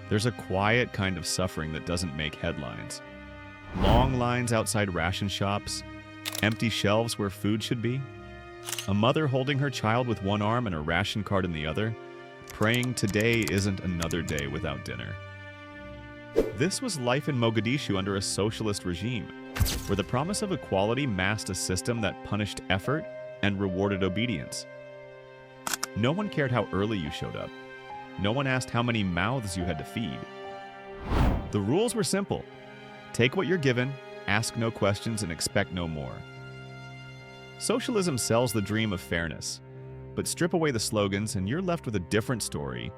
There's a quiet kind of suffering that doesn't make headlines. Long lines outside ration shops, empty shelves where food should be, a mother holding her child with one arm and a ration card in the other, praying today isn't another day without dinner. This was life in Mogadishu under a socialist regime, where the promise of equality masked a system that punished effort and rewarded obedience. No one cared how early you showed up. No one asked how many mouths you had to feed. The rules were simple. Take what you're given, ask no questions, and expect no more. Socialism sells the dream of fairness, but strip away the slogans and you're left with a different story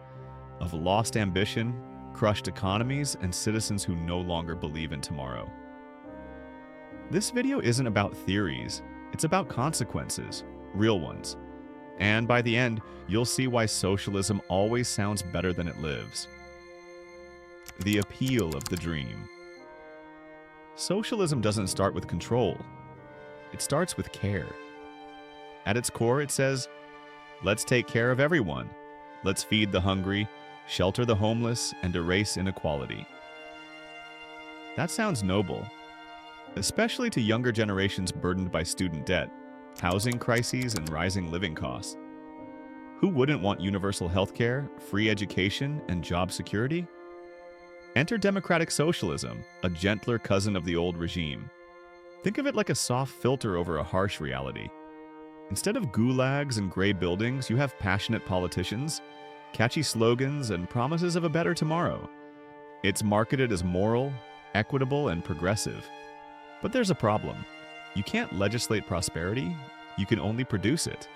of lost ambition, crushed economies, and citizens who no longer believe in tomorrow. This video isn't about theories, it's about consequences, real ones. And by the end, you'll see why socialism always sounds better than it lives. The appeal of the dream. Socialism doesn't start with control. It starts with care. At its core, it says, let's take care of everyone. Let's feed the hungry, shelter the homeless, and erase inequality. That sounds noble, especially to younger generations burdened by student debt, housing crises, and rising living costs. Who wouldn't want universal healthcare, free education, and job security? Enter democratic socialism, a gentler cousin of the old regime. Think of it like a soft filter over a harsh reality. Instead of gulags and gray buildings, you have passionate politicians, catchy slogans, and promises of a better tomorrow. It's marketed as moral, equitable, and progressive. But there's a problem. You can't legislate prosperity, you can only produce it.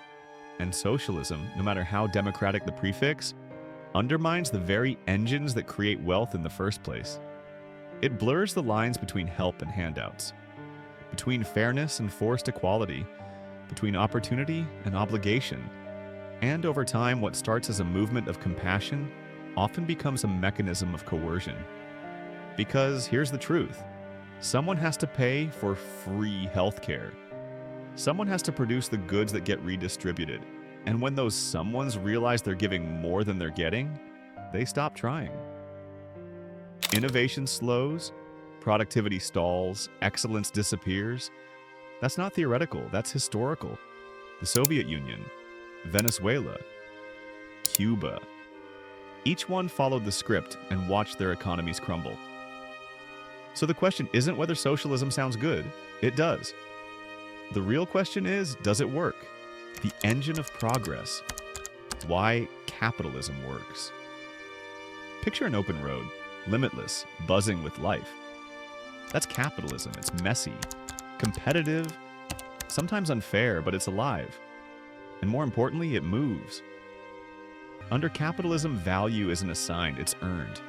And socialism, no matter how democratic the prefix, undermines the very engines that create wealth in the first place. It blurs the lines between help and handouts, between fairness and forced equality, between opportunity and obligation. And over time, what starts as a movement of compassion often becomes a mechanism of coercion. Because here's the truth. Someone has to pay for free healthcare. Someone has to produce the goods that get redistributed. And when those someones realize they're giving more than they're getting, they stop trying. Innovation slows, productivity stalls, excellence disappears. That's not theoretical, that's historical. The Soviet Union, Venezuela, Cuba. Each one followed the script and watched their economies crumble. So the question isn't whether socialism sounds good. It does. The real question is, does it work? The engine of progress. Why capitalism works. Picture an open road, limitless, buzzing with life. That's capitalism. It's messy, competitive, sometimes unfair, but it's alive. And more importantly, it moves. Under capitalism, value isn't assigned, it's earned.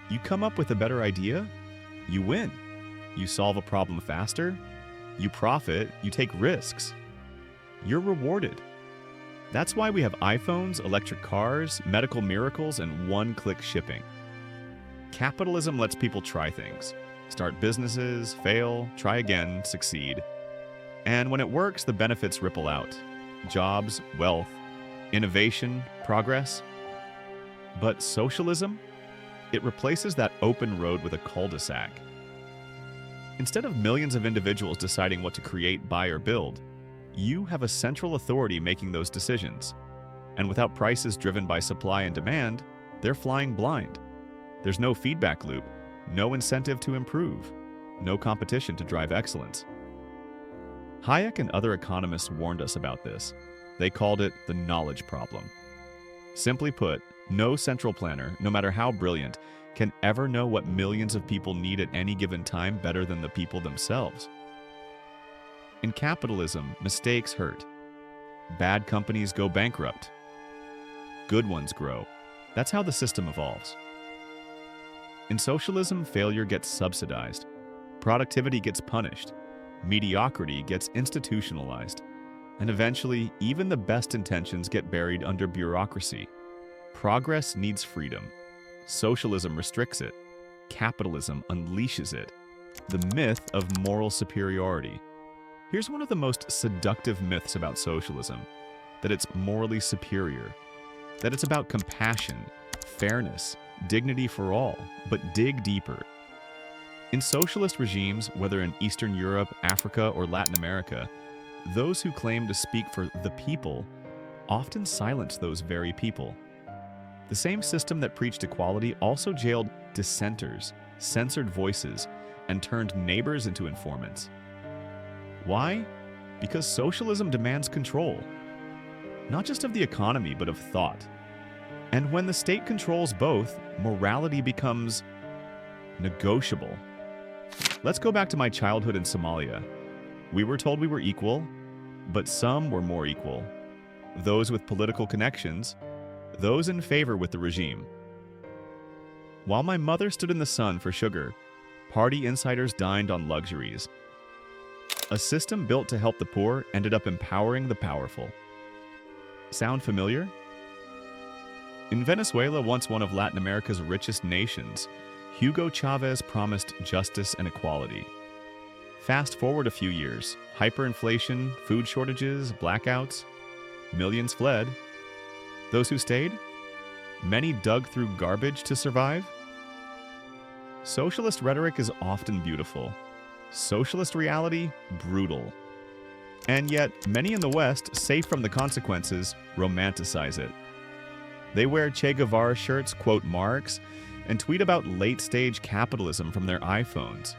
You come up with a better idea, you win. You solve a problem faster, you profit, you take risks. You're rewarded. That's why we have iPhones, electric cars, medical miracles, and one-click shipping. Capitalism lets people try things. Start businesses, fail, try again, succeed. And when it works, the benefits ripple out. Jobs, wealth, innovation, progress. But socialism? It replaces that open road with a cul-de-sac. Instead of millions of individuals deciding what to create, buy, or build, you have a central authority making those decisions. And without prices driven by supply and demand, they're flying blind. There's no feedback loop, no incentive to improve, no competition to drive excellence. Hayek and other economists warned us about this. They called it the knowledge problem. Simply put, no central planner, no matter how brilliant, can ever know what millions of people need at any given time better than the people themselves. In capitalism, mistakes hurt. Bad companies go bankrupt. Good ones grow. That's how the system evolves. In socialism, failure gets subsidized. Productivity gets punished. Mediocrity gets institutionalized. And eventually, even the best intentions get buried under bureaucracy. Progress needs freedom. Socialism restricts it. Capitalism unleashes it. The myth of moral superiority. Here's one of the most seductive myths about socialism, that it's morally superior, that it's about compassion, fairness, dignity for all, but dig deeper. In socialist regimes, whether in Eastern Europe, Africa, or Latin America, those who claim to speak for the people often silence those very people. The same system that preached equality also jailed dissenters, censored voices, and turned neighbors into informants. Why? Because socialism demands control, not just of the economy, but of thought. And when the state controls both, morality becomes negotiable. Let's go back to my childhood in Somalia. We were told we were equal, but some were more equal. Those with political connections, those in favor with the regime. While my mother stood in the sun for sugar, party insiders dined on luxuries. A system built to help the poor ended up empowering the powerful. Sound familiar? In Venezuela, once one of Latin America's richest nations, Hugo Chavez promised justice and equality. Fast forward a few years, hyperinflation, food shortages, blackouts, millions fled. Those who stayed? Many dug through garbage to survive. Socialist rhetoric is often beautiful. Socialist reality, brutal. And yet, many in the West, safe from the consequences, romanticize it. They wear Che Guevara shirts, quote Marx, and tweet about late-stage capitalism from their iPhones.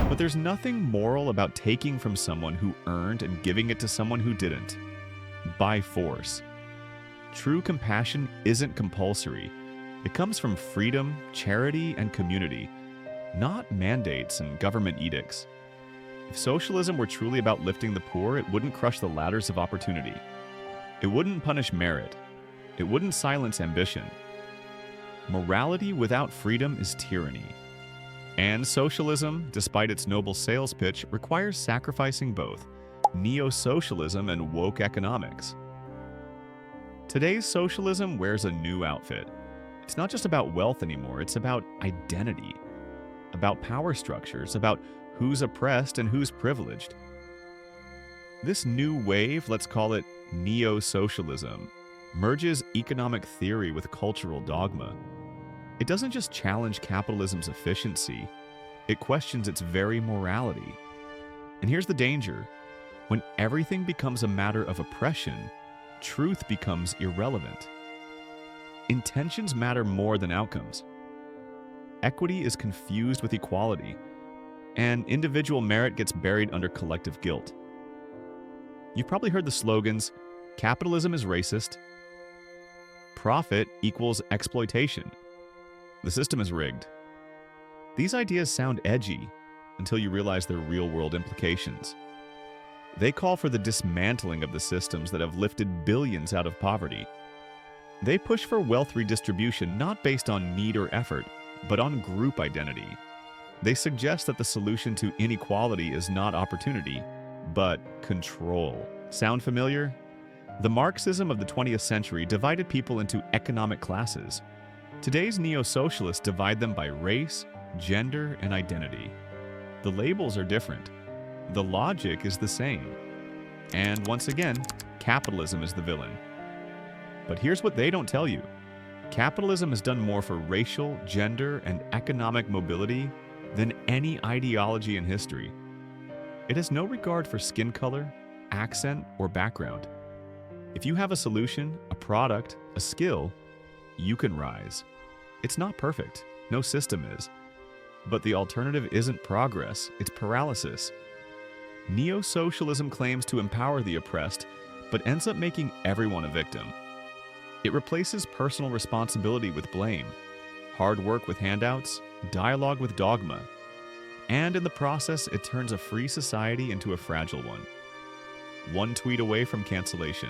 But there's nothing moral about taking from someone who earned and giving it to someone who didn't, by force. True compassion isn't compulsory. It comes from freedom, charity, and community, not mandates and government edicts. If socialism were truly about lifting the poor, it wouldn't crush the ladders of opportunity. It wouldn't punish merit. It wouldn't silence ambition. Morality without freedom is tyranny. And socialism, despite its noble sales pitch, requires sacrificing both neo-socialism and woke economics. Today's socialism wears a new outfit. It's not just about wealth anymore, it's about identity, about power structures, about who's oppressed and who's privileged. This new wave, let's call it neo-socialism, merges economic theory with cultural dogma. It doesn't just challenge capitalism's efficiency, it questions its very morality. And here's the danger. When everything becomes a matter of oppression, truth becomes irrelevant. Intentions matter more than outcomes. Equity is confused with equality, and individual merit gets buried under collective guilt. You've probably heard the slogans, capitalism is racist, profit equals exploitation, the system is rigged. These ideas sound edgy until you realize their real-world implications. They call for the dismantling of the systems that have lifted billions out of poverty. They push for wealth redistribution not based on need or effort, but on group identity. They suggest that the solution to inequality is not opportunity, but control. Sound familiar? The Marxism of the 20th century divided people into economic classes. Today's neo-socialists divide them by race, gender, and identity. The labels are different. The logic is the same. And once again, capitalism is the villain. But here's what they don't tell you. Capitalism has done more for racial, gender, and economic mobility than any ideology in history. It has no regard for skin color, accent, or background. If you have a solution, a product, a skill, you can rise. It's not perfect. No system is. But the alternative isn't progress, it's paralysis. Neo-socialism claims to empower the oppressed, but ends up making everyone a victim. It replaces personal responsibility with blame, hard work with handouts, dialogue with dogma, and in the process, it turns a free society into a fragile one. One tweet away from cancellation,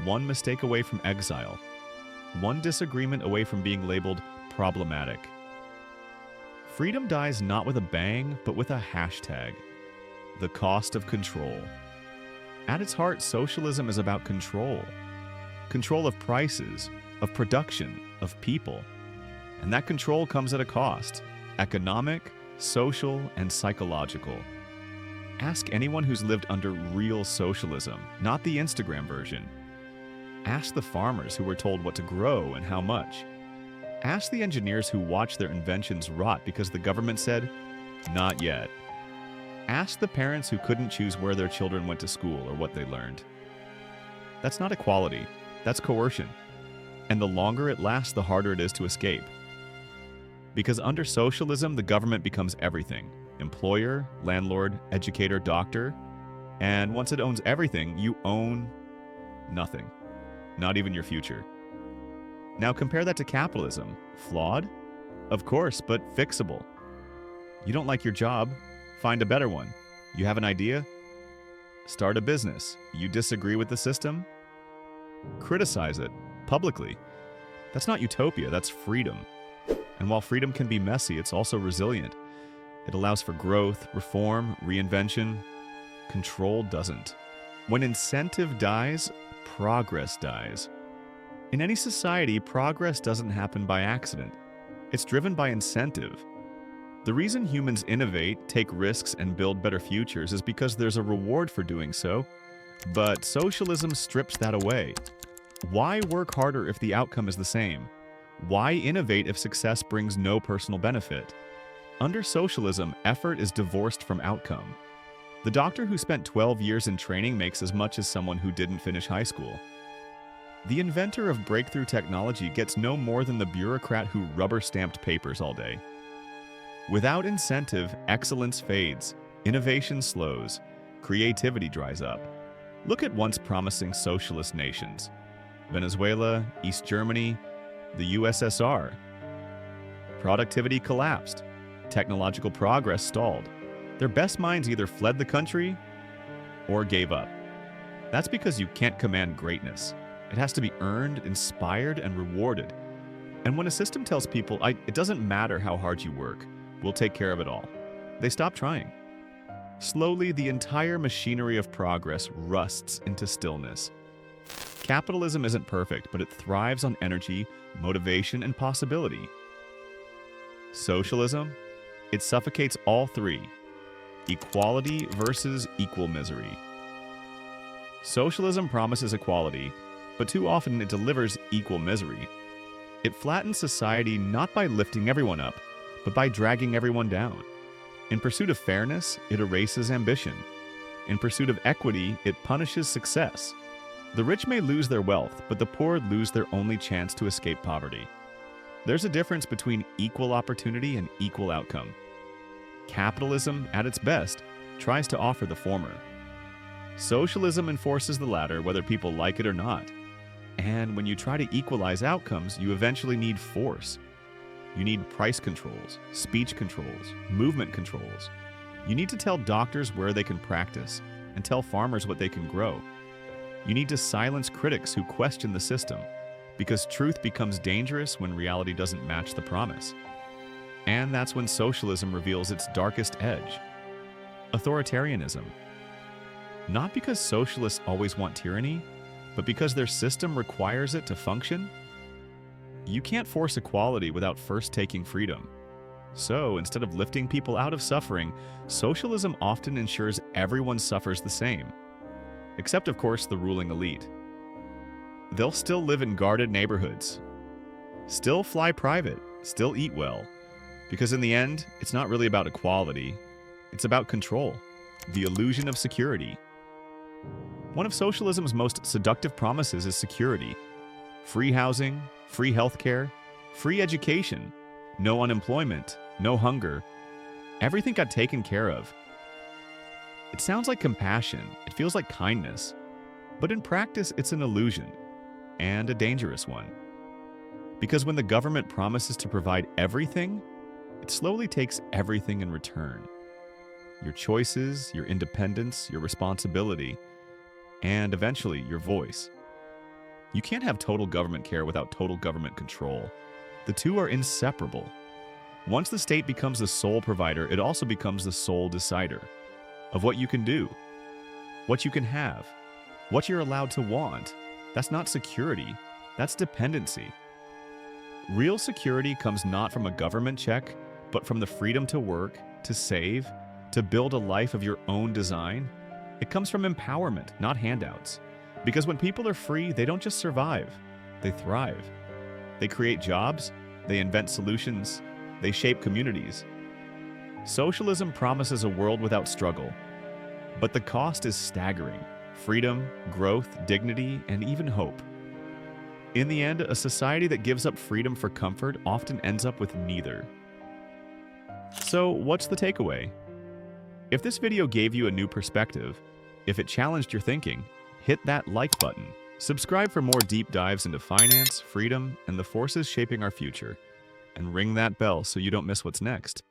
one mistake away from exile, one disagreement away from being labeled problematic. Freedom dies not with a bang, but with a hashtag. The cost of control. At its heart, socialism is about control. Control of prices, of production, of people. And that control comes at a cost. Economic, social, and psychological. Ask anyone who's lived under real socialism, not the Instagram version. Ask the farmers who were told what to grow and how much. Ask the engineers who watched their inventions rot because the government said, "Not yet." Ask the parents who couldn't choose where their children went to school or what they learned. That's not equality, that's coercion. And the longer it lasts, the harder it is to escape. Because under socialism, the government becomes everything: employer, landlord, educator, doctor. And once it owns everything, you own nothing, not even your future. Now compare that to capitalism. Flawed? Of course, but fixable. You don't like your job? Find a better one. You have an idea? Start a business. You disagree with the system? Criticize it publicly. That's not utopia, that's freedom. And while freedom can be messy, it's also resilient. It allows for growth, reform, reinvention. Control doesn't. When incentive dies, progress dies. In any society, progress doesn't happen by accident. It's driven by incentive. The reason humans innovate, take risks, and build better futures is because there's a reward for doing so. But socialism strips that away. Why work harder if the outcome is the same? Why innovate if success brings no personal benefit? Under socialism, effort is divorced from outcome. The doctor who spent 12 years in training makes as much as someone who didn't finish high school. The inventor of breakthrough technology gets no more than the bureaucrat who rubber-stamped papers all day. Without incentive, excellence fades, innovation slows, creativity dries up. Look at once promising socialist nations: Venezuela, East Germany, the USSR. Productivity collapsed. Technological progress stalled. Their best minds either fled the country or gave up. That's because you can't command greatness. It has to be earned, inspired, and rewarded. And when a system tells people, it doesn't matter how hard you work, we'll take care of it all, they stop trying. Slowly, the entire machinery of progress rusts into stillness. Capitalism isn't perfect, but it thrives on energy, motivation, and possibility. Socialism? It suffocates all three. Equality versus equal misery. Socialism promises equality, but too often it delivers equal misery. It flattens society not by lifting everyone up, but by dragging everyone down. In pursuit of fairness, it erases ambition. In pursuit of equity, it punishes success. The rich may lose their wealth, but the poor lose their only chance to escape poverty. There's a difference between equal opportunity and equal outcome. Capitalism, at its best, tries to offer the former. Socialism enforces the latter, whether people like it or not. And when you try to equalize outcomes, you eventually need force. You need price controls, speech controls, movement controls. You need to tell doctors where they can practice and tell farmers what they can grow. You need to silence critics who question the system, because truth becomes dangerous when reality doesn't match the promise. And that's when socialism reveals its darkest edge: authoritarianism. Not because socialists always want tyranny, but because their system requires it to function. You can't force equality without first taking freedom. So, instead of lifting people out of suffering, socialism often ensures everyone suffers the same. Except, of course, the ruling elite. They'll still live in guarded neighborhoods, still fly private, still eat well. Because in the end, it's not really about equality, it's about control, the illusion of security. One of socialism's most seductive promises is security. Free housing, free healthcare, free education, no unemployment, no hunger. Everything got taken care of. It sounds like compassion, it feels like kindness, but in practice it's an illusion, and a dangerous one. Because when the government promises to provide everything, it slowly takes everything in return. Your choices, your independence, your responsibility, and eventually your voice. You can't have total government care without total government control. The two are inseparable. Once the state becomes the sole provider, it also becomes the sole decider of what you can do, what you can have, what you're allowed to want. That's not security, that's dependency. Real security comes not from a government check, but from the freedom to work, to save, to build a life of your own design. It comes from empowerment, not handouts. Because when people are free, they don't just survive, they thrive. They create jobs, They invent solutions. They shape communities. Socialism promises a world without struggle, but the cost is staggering: freedom, growth, dignity, and even hope. In the end, a society that gives up freedom for comfort often ends up with neither. So, what's the takeaway? If this video gave you a new perspective, if it challenged your thinking, hit that like button. Subscribe for more deep dives into finance, freedom, and the forces shaping our future. And ring that bell so you don't miss what's next.